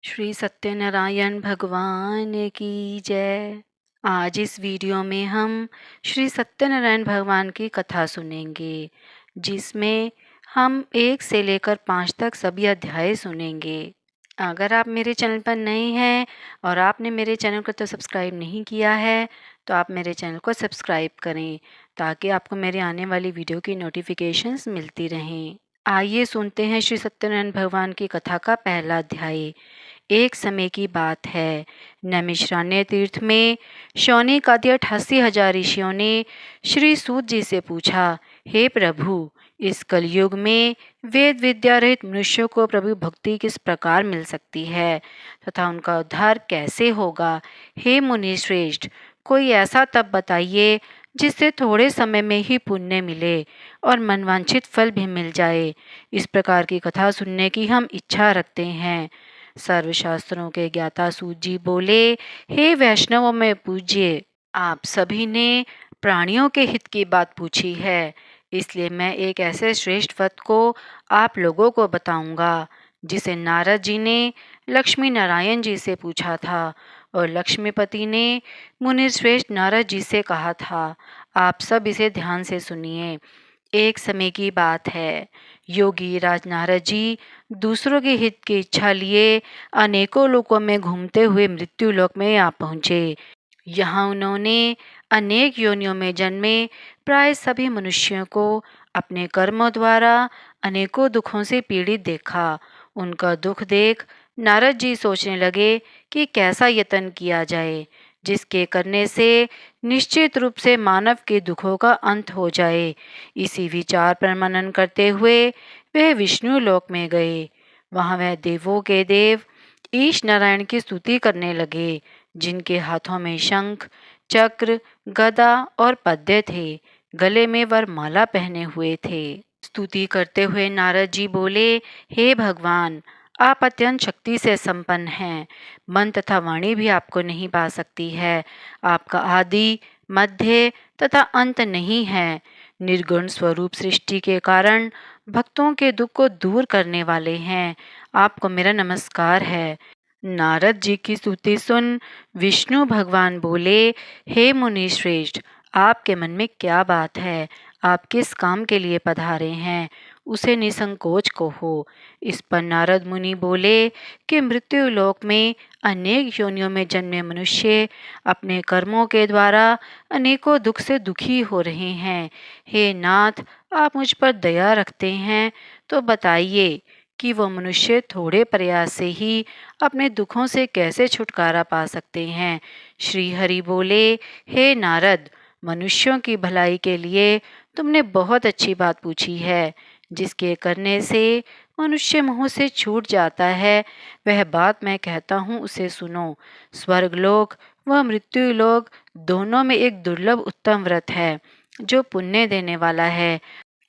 श्री सत्यनारायण भगवान की जय। आज इस वीडियो में हम श्री सत्यनारायण भगवान की कथा सुनेंगे, जिसमें हम 1 से लेकर 5 तक सभी अध्याय सुनेंगे। अगर आप मेरे चैनल पर नए हैं और आपने मेरे चैनल को तो सब्सक्राइब नहीं किया है, तो आप मेरे चैनल को सब्सक्राइब करें ताकि आपको मेरे आने वाली वीडियो की नोटिफिकेशंस मिलती रहें। आइए सुनते हैं श्री सत्यनारायण भगवान की कथा का पहला अध्याय। एक समय की बात है, नैमिषारण्य तीर्थ में शौनक आदि 88,000 ऋषियों ने श्री सूत जी से पूछा, हे प्रभु, इस कलयुग में वेद विद्या रहित मनुष्यों को प्रभु भक्ति किस प्रकार मिल सकती है तथा उनका उद्धार कैसे होगा। हे मुनि श्रेष्ठ, कोई ऐसा तप बताइए जिससे थोड़े समय में ही पुण्य मिले और मनवांछित फल भी मिल जाए। इस प्रकार की कथा सुनने की हम इच्छा रखते हैं। सर्वशास्त्रों के ज्ञाता सूत जी बोले, हे वैष्णवों में पूज्य, आप सभी ने प्राणियों के हित की बात पूछी है, इसलिए मैं एक ऐसे श्रेष्ठ व्रत को आप लोगों को बताऊंगा जिसे नारद जी ने लक्ष्मी नारायण जी से पूछा था और लक्ष्मीपति ने मुनि श्रेष्ठ नारद जी से कहा था। आप सब इसे ध्यान से सुनिए। एक समय की बात है, योगी राज नारद जी दूसरों के हित की इच्छा लिए अनेकों लोकों में घूमते हुए मृत्यु लोक में आ पहुँचे। यहाँ उन्होंने अनेक योनियों में जन्मे प्राय सभी मनुष्यों को अपने कर्मों द्वारा अनेकों दुखों से पीड़ित देखा। उनका दुख देख नारद जी सोचने लगे कि कैसा यत्न किया जाए जिसके करने से निश्चित रूप से मानव के दुखों का अंत हो जाए। इसी विचार पर मनन करते हुए वह विष्णु लोक में गए। वहाँ वह देवों के देव ईश नारायण की स्तुति करने लगे, जिनके हाथों में शंख, चक्र, गदा और पद्य थे। गले में वरमाला पहने हुए थे। स्तुति करते हुए नारद जी बोले, हे भगवान, आप अत्यंत शक्ति से संपन्न हैं। मन तथा वाणी भी आपको नहीं पा सकती है। आपका आदि, मध्य तथा अंत नहीं है। निर्गुण स्वरूप सृष्टि के कारण भक्तों के दुख को दूर करने वाले हैं। आपको मेरा नमस्कार है। नारद जी की स्तुति सुन विष्णु भगवान बोले, हे मुनि श्रेष्ठ, आपके मन में क्या बात है? आप किस काम के लिए पधारे हैं? उसे निसंकोच कहो। इस पर नारद मुनि बोले कि मृत्यु लोक में अनेक योनियों में जन्मे मनुष्य अपने कर्मों के द्वारा अनेकों दुख से दुखी हो रहे हैं। हे नाथ, आप मुझ पर दया रखते हैं तो बताइए कि वो मनुष्य थोड़े प्रयास से ही अपने दुखों से कैसे छुटकारा पा सकते हैं। श्री हरि बोले, हे नारद, मनुष्यों की भलाई के लिए तुमने बहुत अच्छी बात पूछी है। जिसके करने से मनुष्य मोह से छूट जाता है, वह बात मैं कहता हूँ, उसे सुनो। स्वर्गलोक व मृत्यु लोक दोनों में एक दुर्लभ उत्तम व्रत है जो पुण्य देने वाला है।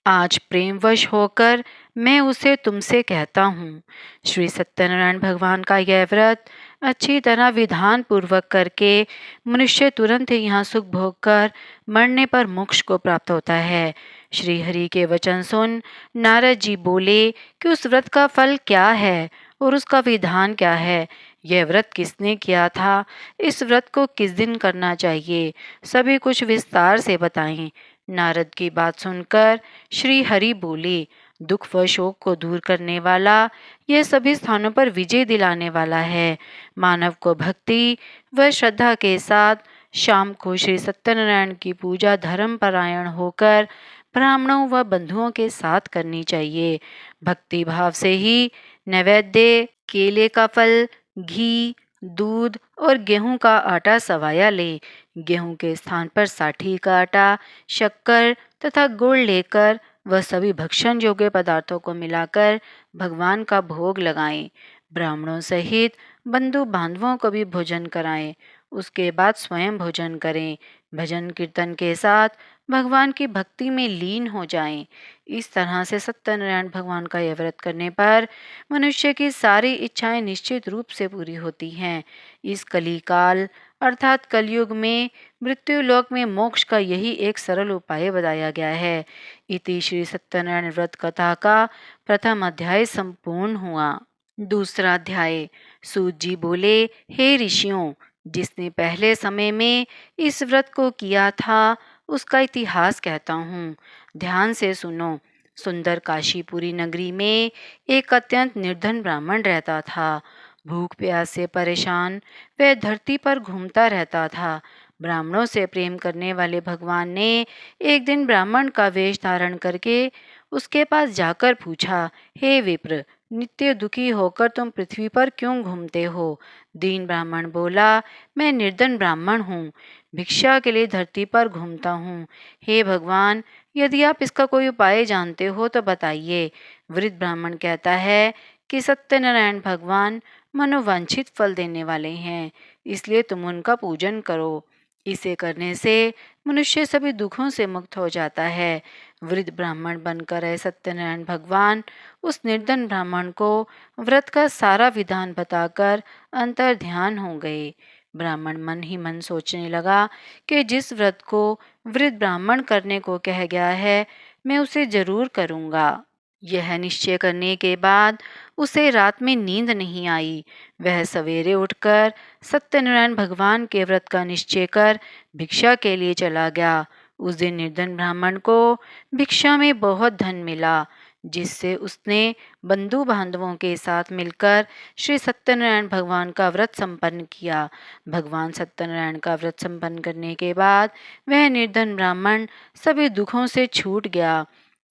आज प्रेमवश होकर मैं उसे तुमसे कहता हूँ। श्री सत्यनारायण भगवान का यह व्रत अच्छी तरह विधान पूर्वक करके मनुष्य तुरंत ही यहाँ सुख भोग कर मरने पर मोक्ष को प्राप्त होता है। श्री हरि के वचन सुन नारद जी बोले कि उस व्रत का फल क्या है और उसका विधान क्या है। यह व्रत किसने किया था? इस व्रत को किस दिन करना चाहिए? सभी कुछ विस्तार से बताएं। नारद की बात सुनकर श्री हरि बोले, दुख व शोक को दूर करने वाला, यह सभी स्थानों पर विजय दिलाने वाला है। मानव को भक्ति व श्रद्धा के साथ शाम को श्री सत्यनारायण की पूजा धर्म परायण होकर ब्राह्मणों व बंधुओं के साथ करनी चाहिए। भक्ति भाव से ही नैवेद्य, केले का फल, घी, दूध और गेहूं का आटा सवाया ले। गेहूं के स्थान पर साठी का आटा, शक्कर तथा गुड़ लेकर वह सभी भक्षण योग्य पदार्थों को मिलाकर भगवान का भोग लगाएं। ब्राह्मणों सहित बंधु बांधवों को भी भोजन कराएं। उसके बाद स्वयं भोजन करें। भजन कीर्तन के साथ भगवान की भक्ति में लीन हो जाएं। इस तरह से सत्यनारायण भगवान का यह व्रत करने पर मनुष्य की सारी इच्छाएं निश्चित रूप से पूरी होती हैं। इस कलिकाल अर्थात कलयुग में मृत्यु लोक में मोक्ष का यही एक सरल उपाय बताया गया है। इति श्री सत्यनारायण व्रत कथा का प्रथम अध्याय संपूर्ण हुआ। दूसरा अध्याय। सूत जी बोले, हे ऋषियों, जिसने पहले समय में इस व्रत को किया था उसका इतिहास कहता हूँ, ध्यान से सुनो। सुंदर काशीपुरी नगरी में एक अत्यंत निर्धन ब्राह्मण रहता था। भूख प्यास से परेशान वह धरती पर घूमता रहता था। ब्राह्मणों से प्रेम करने वाले भगवान ने एक दिन ब्राह्मण का वेश धारण करके उसके पास जाकर पूछा, हे विप्र, नित्य दुखी होकर तुम पृथ्वी पर क्यों घूमते हो? दीन ब्राह्मण बोला, मैं निर्धन ब्राह्मण हूँ, भिक्षा के लिए धरती पर घूमता हूँ। हे भगवान, यदि आप इसका कोई उपाय जानते हो तो बताइए। वृद्ध ब्राह्मण कहता है कि सत्यनारायण भगवान मनोवांछित फल देने वाले हैं, इसलिए तुम उनका पूजन करो। इसे करने से मनुष्य सभी दुखों से मुक्त हो जाता है। वृद्ध ब्राह्मण बनकर आए सत्यनारायण भगवान उस निर्धन ब्राह्मण को व्रत का सारा विधान बताकर अंतर ध्यान हो गए। ब्राह्मण मन ही मन सोचने लगा कि जिस व्रत को वृद्ध ब्राह्मण करने को कह गया है, मैं उसे जरूर करूँगा। यह निश्चय करने के बाद उसे रात में नींद नहीं आई। वह सवेरे उठकर सत्यनारायण भगवान के व्रत का निश्चय कर भिक्षा के लिए चला गया। उस दिन निर्धन ब्राह्मण को भिक्षा में बहुत धन मिला, जिससे उसने बंधु बांधवों के साथ मिलकर श्री सत्यनारायण भगवान का व्रत संपन्न किया। भगवान सत्यनारायण का व्रत संपन्न करने के बाद वह निर्धन ब्राह्मण सभी दुखों से छूट गया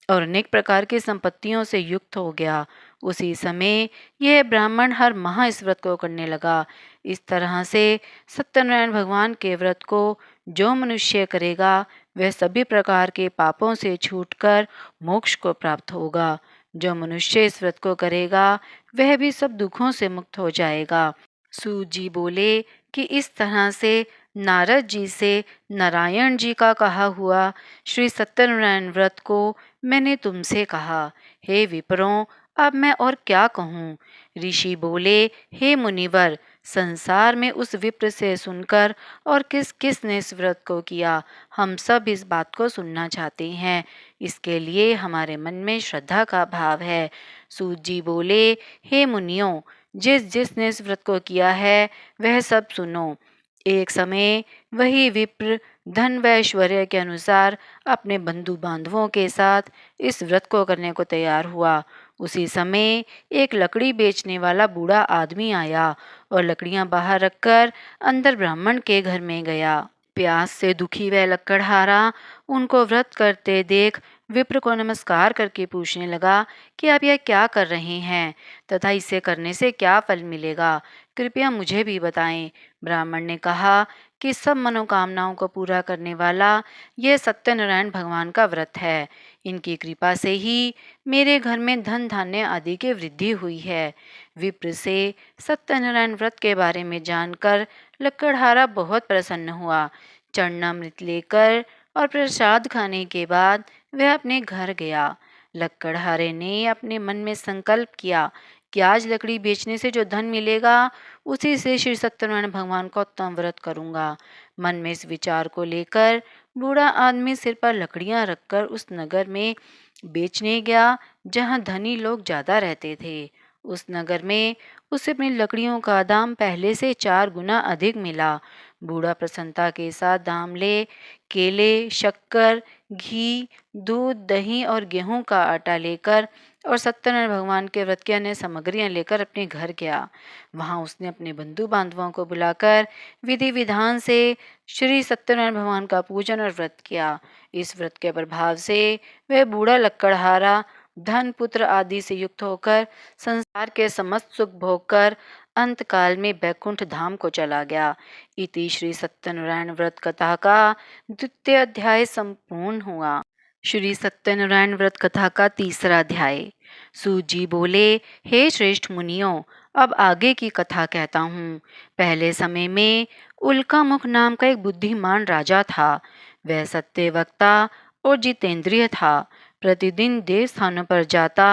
और अनेक प्रकार की संपत्तियों से युक्त हो गया। उसी समय यह ब्राह्मण हर माह इस व्रत को करने लगा। इस तरह से सत्यनारायण भगवान के व्रत को जो मनुष्य करेगा वह सभी प्रकार के पापों से छूटकर मोक्ष को प्राप्त होगा। जो मनुष्य इस व्रत को करेगा वह भी सब दुखों से मुक्त हो जाएगा। सूत जी बोले कि इस तरह से नारद जी से नारायण जी का कहा हुआ श्री सत्यनारायण व्रत को मैंने तुमसे कहा। हे विप्रों, अब मैं और क्या कहूँ? ऋषि बोले, हे मुनिवर, संसार में उस विप्र से सुनकर और किस किस ने इस व्रत को किया, हम सब इस बात को सुनना चाहते हैं। इसके लिए हमारे मन में श्रद्धा का भाव है। सूत जी बोले, हे मुनियों, जिस जिसने इस व्रत को किया है वह सब सुनो। एक समय वही विप्र धन व ऐश्वर्य के अनुसार अपने बंधु बांधवों के साथ इस व्रत को करने को तैयार हुआ। उसी समय एक लकड़ी बेचने वाला बूढ़ा आदमी आया और लकड़ियां बाहर रखकर अंदर ब्राह्मण के घर में गया। प्यास से दुखी वह लकड़हारा उनको व्रत करते देख विप्र को नमस्कार करके पूछने लगा कि आप यह क्या कर रहे हैं तथा इसे करने से क्या फल मिलेगा, कृपया मुझे भी बताएं। ब्राह्मण ने कहा कि सब मनोकामनाओं को पूरा करने वाला यह सत्यनारायण भगवान का व्रत है। इनकी कृपा से ही मेरे घर में धन धान्य आदि की वृद्धि हुई है। विप्र से सत्यनारायण व्रत के बारे में जानकर लकड़हारा बहुत प्रसन्न हुआ। चरणामृत लेकर और प्रसाद खाने के बाद वह अपने घर गया। लकड़हारे ने अपने मन में संकल्प किया कि आज लकड़ी बेचने से जो धन मिलेगा उसी से श्री सत्यनारायण भगवान का उत्तम व्रत करूंगा। मन में इस विचार को लेकर बूढ़ा आदमी सिर पर लकड़ियां रखकर उस नगर में बेचने गया जहां धनी लोग ज्यादा रहते थे। उस नगर में उसे अपनी लकड़ियों का दाम पहले से 4 गुना अधिक मिला। बूढ़ा प्रसन्नता के साथ दाम ले केले, शक्कर, घी, दूध, दही और गेहूं का आटा लेकर और सत्यनारायण भगवान के व्रत की अन्य सामग्रियां लेकर अपने घर गया। वहां उसने अपने बंधु बांधवों को बुलाकर विधि विधान से श्री सत्यनारायण भगवान का पूजन और व्रत किया। इस व्रत के प्रभाव से वह बूढ़ा लकड़हारा धन पुत्र आदि से युक्त होकर संसार के समस्त सुख भोग कर अंतकाल में बैकुंठ धाम को चला गया। इति श्री सत्यनारायण व्रत कथा का द्वितीय अध्याय संपूर्ण हुआ। श्री सत्यनारायण व्रत कथा का तीसरा अध्याय। सूत जी बोले, हे श्रेष्ठ मुनियों, अब आगे की कथा कहता हूँ। पहले समय में उल्कामुख नाम का एक बुद्धिमान राजा था। वह सत्यवक्ता और जितेंद्रिय था। प्रतिदिन देव स्थानों पर जाता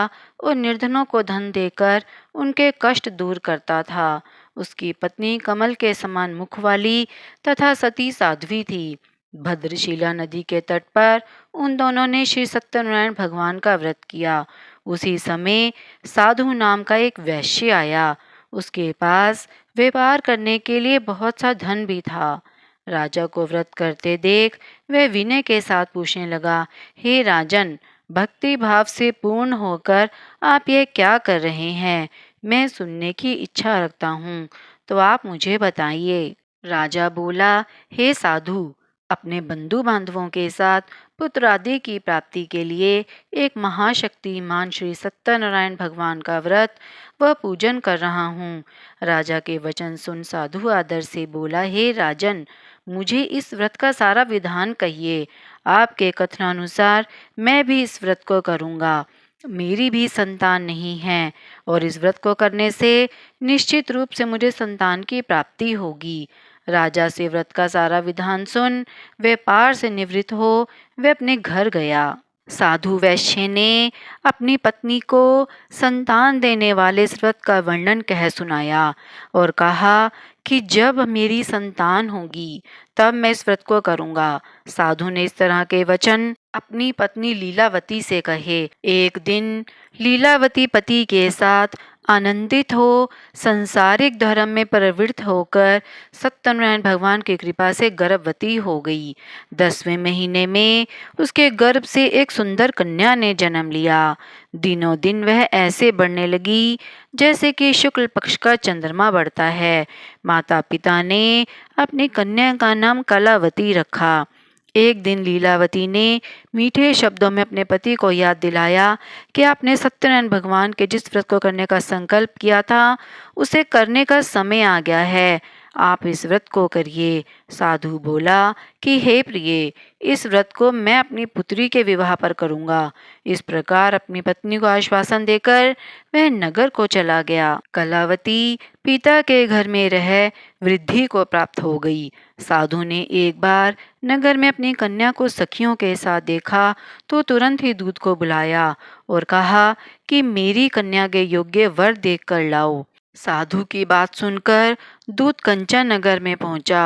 और निर्धनों को धन देकर उनके कष्ट दूर करता था। उसकी पत्नी कमल के समान मुख वाली तथा सती साध्वी थी। भद्रशिला नदी के तट पर उन दोनों ने श्री सत्यनारायण भगवान का व्रत किया। उसी समय साधु नाम का एक वैश्य आया। उसके पास व्यापार करने के लिए बहुत सा धन भी था। राजा को व्रत करते देख वह विनय के साथ पूछने लगा, हे राजन, भक्ति भाव से पूर्ण होकर आप यह क्या कर रहे हैं? मैं सुनने की इच्छा रखता हूँ, तो आप मुझे बताइए। राजा बोला, हे साधु, अपने बंधु बांधवों के साथ पुत्र आदि की प्राप्ति के लिए एक महाशक्तिमान श्री सत्यनारायण भगवान का व्रत व पूजन कर रहा हूँ। राजा के वचन सुन साधु आदर से बोला, हे राजन, मुझे इस व्रत का सारा विधान कहिए। आपके कथनानुसार मैं भी इस व्रत को करूँगा। मेरी भी संतान नहीं है और इस व्रत को करने से निश्चित रूप से मुझे संतान की प्राप्ति होगी। राजा से व्रत का सारा विधान सुन व्यापार से निवृत्त हो वह अपने घर गया। साधु वैश्य ने अपनी पत्नी को संतान देने वाले इस व्रत का वर्णन कह सुनाया और कहा कि जब मेरी संतान होगी तब मैं इस व्रत को करूँगा। साधु ने इस तरह के वचन अपनी पत्नी लीलावती से कहे। एक दिन लीलावती पति के साथ आनंदित हो सांसारिक धर्म में प्रवृत्त होकर सत्यनारायण भगवान की कृपा से गर्भवती हो गई। 10वें महीने में उसके गर्भ से एक सुंदर कन्या ने जन्म लिया। दिनों दिन वह ऐसे बढ़ने लगी जैसे कि शुक्ल पक्ष का चंद्रमा बढ़ता है। माता पिता ने अपनी कन्या का नाम कलावती रखा। एक दिन लीलावती ने मीठे शब्दों में अपने पति को याद दिलाया कि आपने सत्यनारायण भगवान के जिस व्रत को करने का संकल्प किया था उसे करने का समय आ गया है। आप इस व्रत को करिए। साधु बोला कि हे प्रिय, इस व्रत को मैं अपनी पुत्री के विवाह पर करूँगा। इस प्रकार अपनी पत्नी को आश्वासन देकर वह नगर को चला गया। कलावती पिता के घर में रह वृद्धि को प्राप्त हो गई। साधु ने एक बार नगर में अपनी कन्या को सखियों के साथ देखा तो तुरंत ही दूत को बुलाया और कहा कि मेरी कन्या के योग्य वर देख कर लाओ। साधु की बात सुनकर दूत कंचन नगर में पहुंचा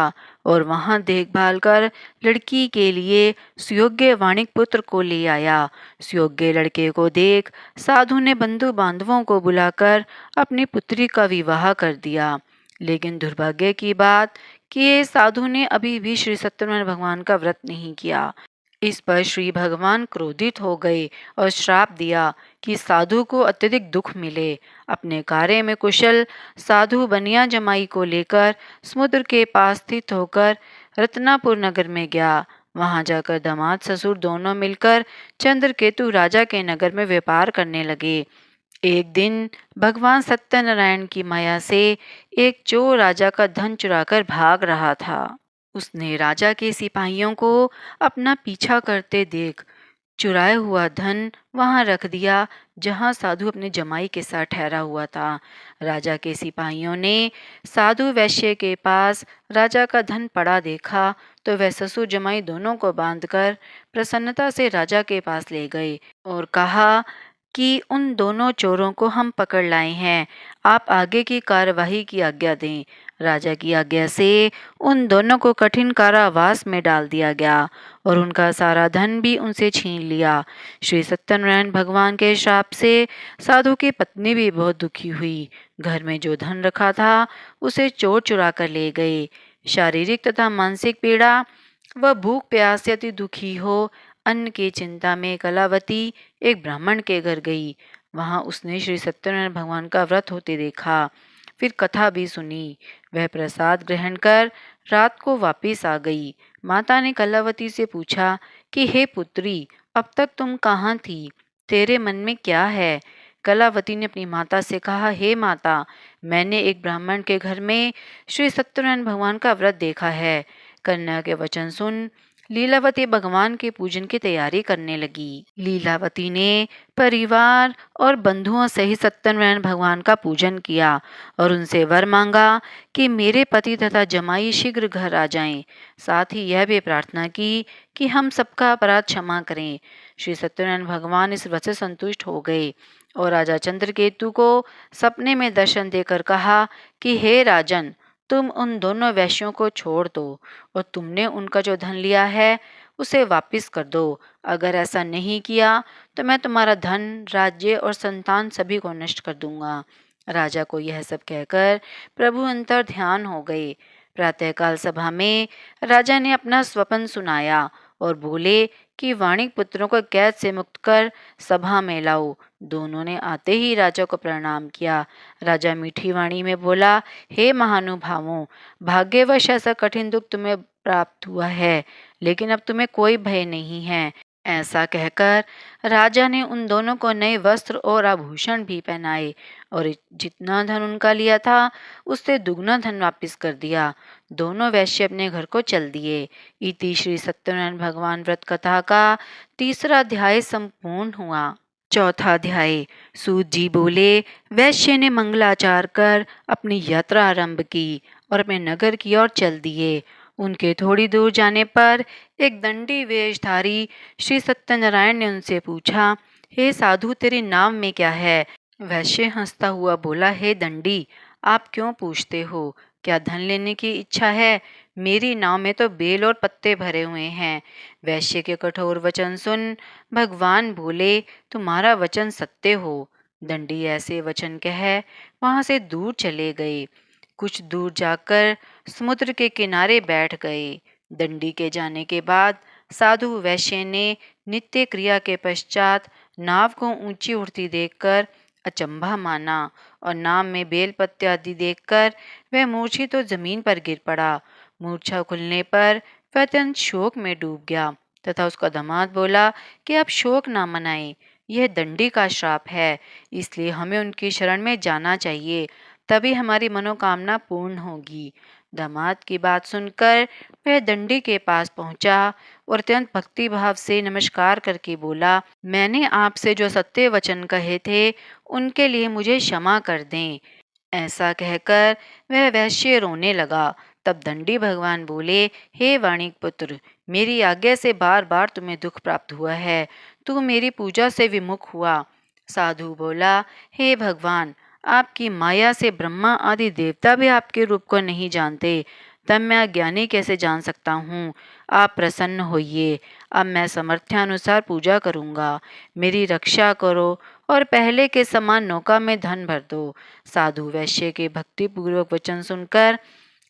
और वहां देखभाल कर लड़की के लिए सुयोग्य वाणिक पुत्र को ले आया। सुयोग्य लड़के को देख साधु ने बंधु बांधवों को बुलाकर अपनी पुत्री का विवाह कर दिया। लेकिन दुर्भाग्य की बात कि साधु ने अभी भी श्री सत्यनारायण भगवान का व्रत नहीं किया। इस पर श्री भगवान क्रोधित हो गए और श्राप दिया कि साधु को अत्यधिक दुख मिले। अपने कार्य में कुशल साधु बनिया जमाई को लेकर समुद्र के पास स्थित होकर रत्नापुर नगर में गया। वहां जाकर दामाद ससुर दोनों मिलकर चंद्रकेतु राजा के नगर में व्यापार करने लगे। एक दिन भगवान सत्यनारायण की माया से एक चोर राजा का धन चुराकर भाग रहा था। उसने राजा के सिपाहियों को अपना पीछा करते देख चुराया हुआ धन वहां रख दिया जहां साधु अपने जमाई के साथ ठहरा हुआ था। राजा के सिपाहियों ने साधु वैश्य के पास राजा का धन पड़ा देखा तो वह ससुर जमाई दोनों को बांधकर प्रसन्नता से राजा के पास ले गए और कहा कि उन दोनों चोरों को हम पकड़ लाए हैं, आप आगे की कार्यवाही की आज्ञा दें। राजा की आज्ञा से उन दोनों को कठिन कारावास में डाल दिया गया और उनका सारा धन भी उनसे छीन लिया। श्री सत्यनारायण भगवान के श्राप से साधु की पत्नी भी बहुत दुखी हुई। घर में जो धन रखा था उसे चोर चुरा कर ले गए। शारीरिक तथा मानसिक पीड़ा व भूख प्यास से अति दुखी हो अन्न की चिंता में कलावती एक ब्राह्मण के घर गई। वहां उसने श्री सत्यनारायण भगवान का व्रत होते देखा। फिर कथा भी सुनी। वह प्रसाद ग्रहण कर रात को वापिस आ गई। माता ने कलावती से पूछा कि हे पुत्री, अब तक तुम कहाँ थी? तेरे मन में क्या है? कलावती ने अपनी माता से कहा, हे माता, मैंने एक ब्राह्मण के घर में श्री सत्यनारायण भगवान का व्रत देखा है। कन्या के वचन सुन लीलावती भगवान के पूजन की तैयारी करने लगी। लीलावती ने परिवार और बंधुओं सहित सत्यनारायण भगवान का पूजन किया और उनसे वर मांगा कि मेरे पति तथा जमाई शीघ्र घर आ जाएं। साथ ही यह भी प्रार्थना की कि हम सबका अपराध क्षमा करें। श्री सत्यनारायण भगवान इस व्रत से संतुष्ट हो गए और राजा चंद्रकेतु को सपने में दर्शन देकर कहा कि हे राजन, तुम उन दोनों वैश्यों को छोड़ दो और तुमने उनका जो धन लिया है उसे वापस कर दो। अगर ऐसा नहीं किया तो मैं तुम्हारा धन, राज्य और संतान सभी को नष्ट कर दूंगा। राजा को यह सब कहकर प्रभु अंतर ध्यान हो गए। प्रातःकाल सभा में राजा ने अपना स्वप्न सुनाया और बोले कि वाणिक पुत्रों को कैद से मुक्त कर सभा में लाओ। दोनों ने आते ही राजा को प्रणाम किया। राजा मीठी वाणी में बोला, हे महानुभावों, भाग्यवश ऐसा कठिन दुख तुम्हें प्राप्त हुआ है, लेकिन अब तुम्हें कोई भय नहीं है। ऐसा कहकर राजा ने उन दोनों को नए वस्त्र और आभूषण भी पहनाए और जितना धन उनका लिया था उससे दुगना धन वापस कर दिया। दोनों वैश्य अपने घर को चल दिए। इति श्री सत्यनारायण भगवान व्रत कथा का तीसरा अध्याय संपूर्ण हुआ। चौथा अध्याय। सूत जी बोले, वैश्य ने मंगलाचार कर अपनी यात्रा आरंभ की और अपने नगर की ओर चल दिए। उनके थोड़ी दूर जाने पर एक दंडी वेशधारी श्री सत्यनारायण ने उनसे पूछा, हे साधु, तेरे नाम में क्या है? वैश्य हंसता हुआ बोला, हे दंडी, आप क्यों पूछते हो? क्या धन लेने की इच्छा है? मेरी नाव में तो बेल और पत्ते भरे हुए हैं। वैश्य के कठोर वचन सुन भगवान बोले, तुम्हारा वचन सत्य हो। दंडी ऐसे वचन कह वहां से दूर चले गए। कुछ दूर जाकर समुद्र के किनारे बैठ गए। दंडी के जाने के बाद साधु वैश्य ने नित्य क्रिया के पश्चात नाव को ऊंची उड़ती देखकर अचंभा माना और नाव में बेल पत्ते आदि देखकर वह मूर्छित तो जमीन पर गिर पड़ा। मूर्छा खुलने पर वह अत्यंत शोक में डूब गया तथा उसका दामाद बोला कि आप शोक ना मनाएं, यह दंडी का श्राप है, इसलिए हमें उनकी शरण में जाना चाहिए, तभी हमारी मनोकामना पूर्ण होगी। दामाद की बात सुनकर वह दंडी के पास पहुंचा और अत्यंत भक्ति भाव से नमस्कार करके बोला, मैंने आपसे जो सत्य वचन कहे थे उनके लिए मुझे क्षमा कर दें। ऐसा कहकर वह वैश्य रोने लगा। तब दंडी भगवान बोले, हे वाणिक पुत्र, मेरी आज्ञा से बार बार तुम्हें दुख प्राप्त हुआ है, तू मेरी पूजा से विमुख हुआ। साधु बोला, हे भगवान, आपकी माया से ब्रह्मा आदि देवता भी आपके रूप को नहीं जानते, तब मैं अज्ञानी कैसे जान सकता हूँ? आप प्रसन्न होइए, अब मैं सामर्थ्यानुसार पूजा करूँगा, मेरी रक्षा करो और पहले के समान नौका में धन भर दो। साधु वैश्य के भक्तिपूर्वक वचन सुनकर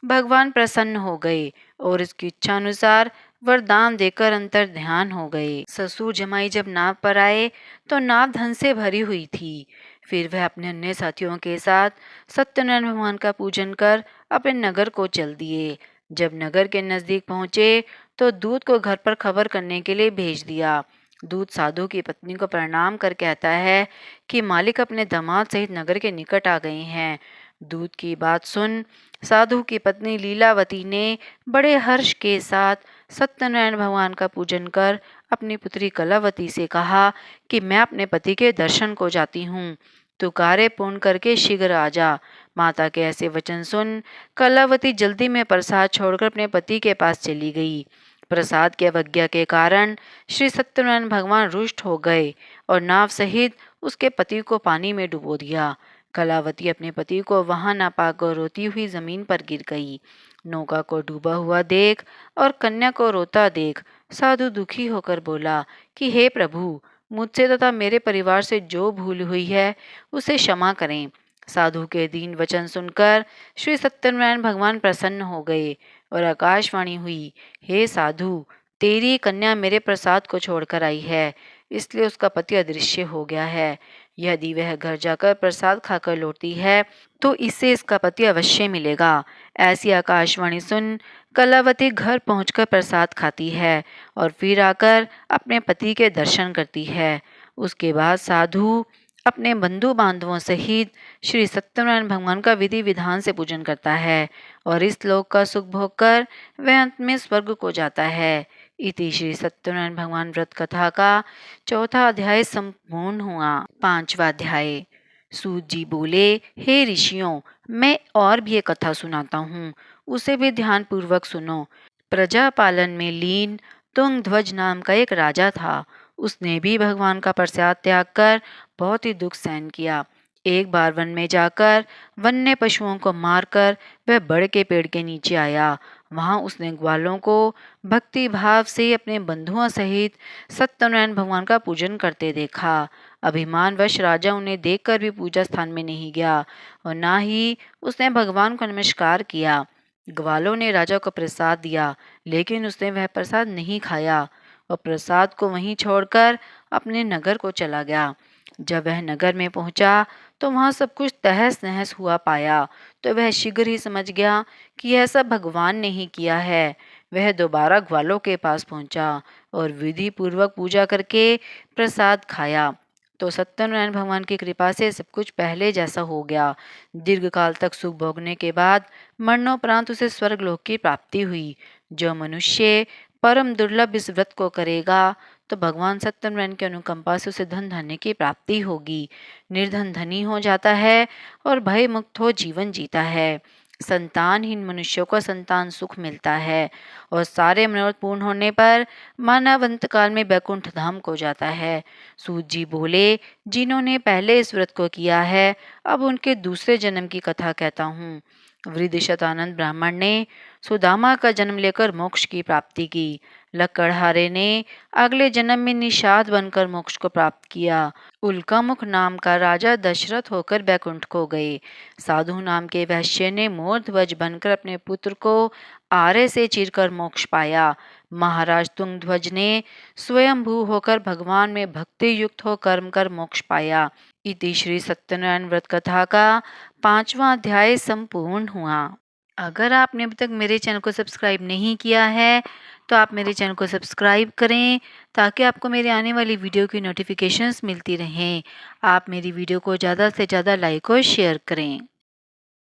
भगवान प्रसन्न हो गए और इसकी इच्छा अनुसार वरदान देकर अंतर ध्यान हो गए। ससुर जमाई जब नाव पर आए तो नाव धन से भरी हुई थी। फिर वह अपने अन्य साथियों के साथ सत्यनारायण भगवान का पूजन कर अपने नगर को चल दिए। जब नगर के नजदीक पहुंचे तो दूत को घर पर खबर करने के लिए भेज दिया। दूत साधु की पत्नी को प्रणाम कर कहता है कि मालिक अपने दामाद सहित नगर के निकट आ गए हैं। दूत की बात सुन साधु की पत्नी लीलावती ने बड़े हर्ष के साथ सत्यनारायण भगवान का पूजन कर अपनी पुत्री कलावती से कहा कि मैं अपने पति के दर्शन को जाती हूँ, तू कार्य पूर्ण करके शीघ्र आ जा। माता के ऐसे वचन सुन कलावती जल्दी में प्रसाद छोड़कर अपने पति के पास चली गई। प्रसाद की अवज्ञा के कारण श्री सत्यनारायण भगवान रुष्ट हो गए और नाव सहित उसके पति को पानी में डुबो दिया। कलावती अपने पति को वहां न पाकर रोती हुई जमीन पर गिर गई। नौका को डूबा हुआ देख और कन्या को रोता देख साधु दुखी होकर बोला कि हे प्रभु, मुझसे तथा मेरे परिवार से जो भूल हुई है उसे क्षमा करें। साधु के दीन वचन सुनकर श्री सत्यनारायण भगवान प्रसन्न हो गए और आकाशवाणी हुई, हे साधु, तेरी कन्या मेरे प्रसाद को छोड़कर आई है, इसलिए उसका पति अदृश्य हो गया है। यदि वह घर जाकर प्रसाद खाकर लौटती है तो इससे इसका पति अवश्य मिलेगा। ऐसी आकाशवाणी सुन कलावती घर पहुंचकर प्रसाद खाती है और फिर आकर अपने पति के दर्शन करती है। उसके बाद साधु अपने बंधु बांधवों सहित श्री सत्यनारायण भगवान का विधि विधान से पूजन करता है और इस लोक का सुख भोग कर वह अंत में स्वर्ग को जाता है। इति श्री सत्यनारायण भगवान व्रत कथा का चौथा अध्याय संपूर्ण हुआ। पांचवा अध्याय। सूत जी बोले, हे ऋषियों, मैं और भी एक कथा सुनाता हूँ, उसे भी ध्यान पूर्वक सुनो। प्रजा पालन में लीन तुंगध्वज नाम का एक राजा था। उसने भी भगवान का प्रसाद त्याग कर बहुत ही दुख सहन किया। एक बार वन में जाकर वन्य पशुओं को मारकर वह बड़ के पेड़ के नीचे आया वहाँ उसने ग्वालों को भक्ति भाव से अपने बंधुओं सहित सत्यनारायण भगवान का पूजन करते देखा। अभिमानवश राजा उन्हें देखकर भी पूजा स्थान में नहीं गया और ना ही उसने भगवान को नमस्कार किया। ग्वालों ने राजा को प्रसाद दिया, लेकिन उसने वह प्रसाद नहीं खाया और प्रसाद को वहीं छोड़कर अपने नगर को चला गया। जब वह नगर में पहुंचा तो वहां सब कुछ तहस नहस हुआ पाया, तो वह शीघ्र ही समझ गया कि यह सब भगवान ने ही किया है। वह दोबारा ग्वालों के पास पहुंचा और विधि पूर्वक पूजा करके प्रसाद खाया, तो सत्यनारायण भगवान की कृपा से सब कुछ पहले जैसा हो गया। दीर्घ काल तक सुख भोगने के बाद मरणोपरांत उसे स्वर्गलोक की प्राप्ति हुई। जो मनुष्य परम दुर्लभ इस व्रत को करेगा, तो भगवान सत्यनारायण की अनुकंपा से उसे धन धान्य की प्राप्ति होगी। निर्धन धनी हो जाता है और भय मुक्त हो जीवन जीता है। संतानहीन मनुष्यों को संतान सुख मिलता है और सारे मनोरथ पूर्ण होने पर मानव अंत काल में बैकुंठ धाम को जाता है। सूत जी बोले, जिन्होंने पहले इस व्रत को किया है, अब उनके दूसरे जन्म की कथा कहता हूँ। वृद्ध शतानंद ब्राह्मण ने सुदामा का जन्म लेकर मोक्ष की प्राप्ति की। लक्कड़हारे ने अगले जन्म में निषाद बनकर मोक्ष को प्राप्त किया। उल्कामुख नाम का राजा दशरथ होकर बैकुंठ को गए। साधु नाम के वैश्य ने मोर ध्वज बनकर अपने पुत्र को आरे से चीरकर मोक्ष पाया। महाराज तुंगध्वज ने स्वयंभू होकर भगवान में भक्ति युक्त हो कर्म कर मोक्ष पाया। इति श्री सत्यनारायण व्रत कथा का 5वां अध्याय संपूर्ण हुआ। अगर आपने अभी तक मेरे चैनल को सब्सक्राइब नहीं किया है, तो आप मेरे चैनल को सब्सक्राइब करें ताकि आपको मेरे आने वाली वीडियो की नोटिफिकेशंस मिलती रहें। आप मेरी वीडियो को ज़्यादा से ज़्यादा लाइक और शेयर करें।